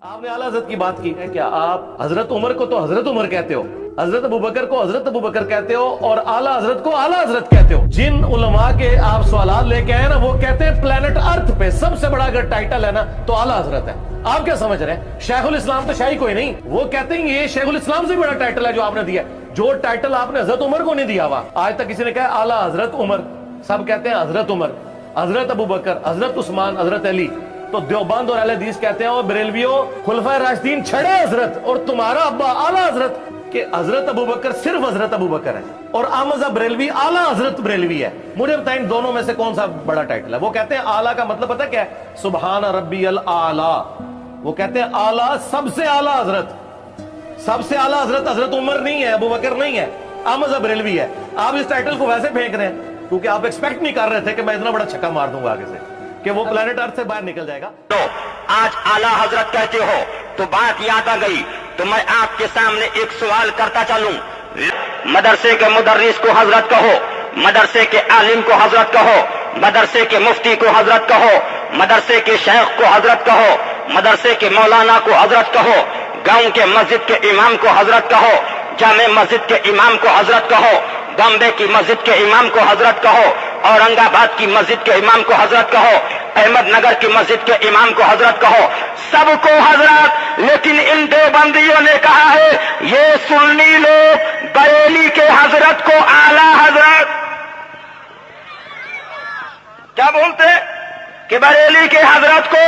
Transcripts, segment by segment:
آپ نے اعلیٰ حضرت کی بات کی ہے، کیا آپ حضرت عمر کو تو حضرت عمر کہتے ہو، حضرت ابوبکر کو حضرت ابوبکر کہتے ہو، اور اعلیٰ حضرت کو اعلیٰ حضرت کہتے ہو؟ جن علماء کے آپ سوالات لے کے آئے نا، وہ کہتے ہیں پلانٹ ارتھ پہ سب سے بڑا اگر ٹائٹل ہے نا تو اعلیٰ حضرت ہے۔ آپ کیا سمجھ رہے ہیں؟ شیخ الاسلام تو شاہی کوئی نہیں، وہ کہتے ہیں یہ شیخ الاسلام سے بڑا ٹائٹل ہے جو آپ نے دیا، جو ٹائٹل آپ نے حضرت عمر کو نہیں دیا ہوا۔ آج تک کسی نے کہا اعلیٰ حضرت عمر، سب کہتے ہیں حضرت عمر، حضرت ابوبکر، حضرت عثمان، حضرت علی۔ تو دیوبند اور اہل حدیث کہتے ہیں اور بریلویوں خلفائے راشدین چھڑے حضرت، اور تمہارا ابا اعلیٰ حضرت، کہ حضرت ابوبکر صرف حضرت ابوبکر ہے اور احمد بریلوی اعلیٰ حضرت بریلوی ہے۔ مجھے بتائیں دونوں میں سے کون سا بڑا ٹائٹل ہے؟ وہ کہتے ہیں اعلیٰ کا مطلب پتہ کیا ہے؟ سبحان ربی الاعلیٰ۔ وہ کہتے ہیں اعلیٰ سب سے اعلیٰ حضرت، سب سے اعلیٰ حضرت حضرت عمر نہیں ہے، ابوبکر نہیں ہے، احمد بریلوی ہے۔ آپ اس ٹائٹل کو ویسے پھینک رہے ہیں کیونکہ آپ ایکسپیکٹ نہیں کر رہے تھے کہ میں اتنا بڑا چھکا مار دوں گا آگے سے کہ وہ پلانٹ ارتھ سے باہر نکل جائے گا۔ تو آج اعلیٰ حضرت کہتے ہو تو بات یاد آ گئی، تو میں آپ کے سامنے ایک سوال کرتا چلوں۔ مدرسے کے مدرس کو حضرت کہو، مدرسے کے عالم کو حضرت کہو، مدرسے کے مفتی کو حضرت کہو، مدرسے کے شیخ کو حضرت کہو، مدرسے کے مولانا کو حضرت کہو، گاؤں کے مسجد کے امام کو حضرت کہو، جامع مسجد کے امام کو حضرت کہو، بامبے کی مسجد کے امام کو حضرت کہو، اورنگ آباد کی مسجد کے امام کو حضرت کہو، احمد نگر کی مسجد کے امام کو حضرت کہو، سب کو حضرت۔ لیکن ان دیوبندیوں نے کہا ہے یہ سنی لوگ بریلی کے حضرت کو اعلیٰ حضرت کیا بولتے کہ بریلی کے حضرت کو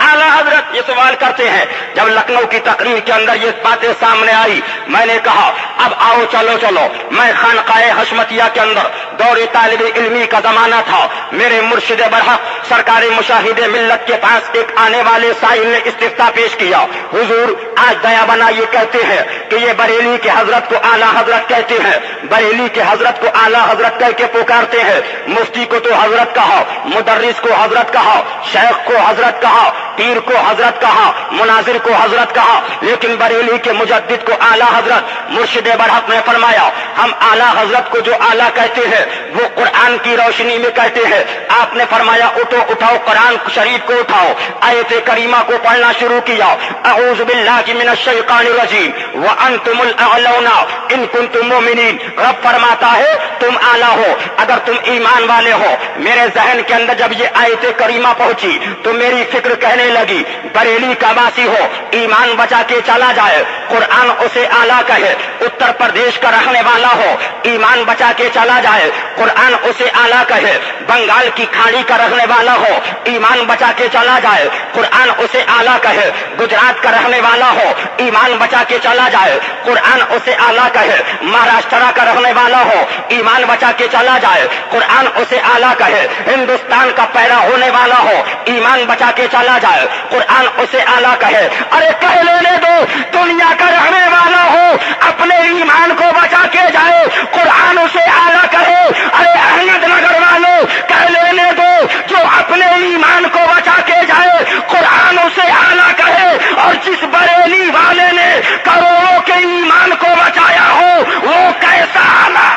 اعلیٰ حضرت یہ سوال کرتے ہیں۔ جب لکھنؤ کی تقریر کے اندر یہ باتیں سامنے آئی، میں نے کہا اب آؤ چلو میں خانقاہ حشمتیہ کے اندر دور طالب علمی کا زمانہ تھا، میرے مرشد برحق سرکار مشاہد ملت کے پاس ایک آنے والے سائل نے استفتاء پیش کیا، حضور آج دیا بنا یہ کہتے ہیں کہ یہ بریلی کے حضرت کو اعلیٰ حضرت کہتے ہیں، بریلی کے حضرت کو اعلیٰ حضرت کہہ کے پکارتے ہیں، مفتی کو تو حضرت کہا، مدرس کو حضرت کہا، شیخ کو حضرت کہا، پیر کو حضرت کہا، مناظر کو حضرت کہا، لیکن بریلی کے مجدد کو اعلیٰ حضرت۔ مرشد برحق نے فرمایا ہم اعلیٰ حضرت کو جو اعلیٰ کہتے ہیں وہ قرآن کی روشنی میں کہتے ہیں۔ آپ نے فرمایا اٹھاؤ قرآن شریف کو اٹھاؤ، آیت کریمہ کو پڑھنا شروع کیا، اعوذ باللہ من الشیطان الرجیم وانتم الاعلون ان کنتم مؤمنین۔ رب فرماتا ہے تم اعلیٰ ہو اگر تم ایمان والے ہو۔ میرے ذہن کے اندر جب یہ آیت کریمہ پہنچی تو میری فکر کہنے لگی بریلی کا واسی ہو، ایمان بچا کے چلا جائے، قرآن اسے اعلیٰ کہے، اتر پردیش کا رہنے والا ہو، ایمان بچا کے چلا جائے، قرآن اسے اعلیٰ کہے، بنگال کی کھاڑی کا رہنے والا ہو، ایمان بچا کے چلا جائے، قرآن اسے اعلیٰ کہے، گجرات کا رہنے والا ہو، ایمان بچا کے چلا جائے، قرآن اسے اعلیٰ کہے، مہاراشٹر کا رہنے والا ہو، ایمان بچا کے چلا جائے، قرآن اسے اعلیٰ کہے، ہندوستان کا پیدا ہونے والا ہو، ایمان بچا کے چلا جائے، قرآن اسے اعلیٰ کہے۔ ارے کہہ لینے دو دنیا کا رہنے والا ہو اپنے ایمان کو بچا کے جائے، قرآن اسے اعلیٰ کہے۔ ارے احمد نگر والوں کہہ لینے دو جو اپنے ایمان کو بچا کے جائے، قرآن اسے اعلیٰ کہے۔ اور جس بریلی والے نے کروڑوں کے ایمان کو بچایا ہو وہ کیسا اعلیٰ۔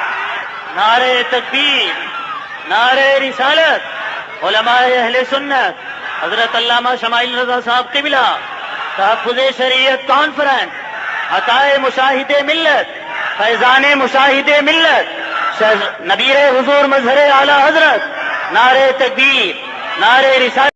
نعرہ تکبیر، نعرہ رسالت، علماء اہل سنت، حضرت علامہ شمائل رضا صاحب قبلہ، تحفظ شریعت کانفرنس، عطائے مشاہد ملت، فیضان مشاہد ملت، نبیر حضور مظہر اعلیٰ حضرت، نعرہ تکبیر، نعرہ رسالت۔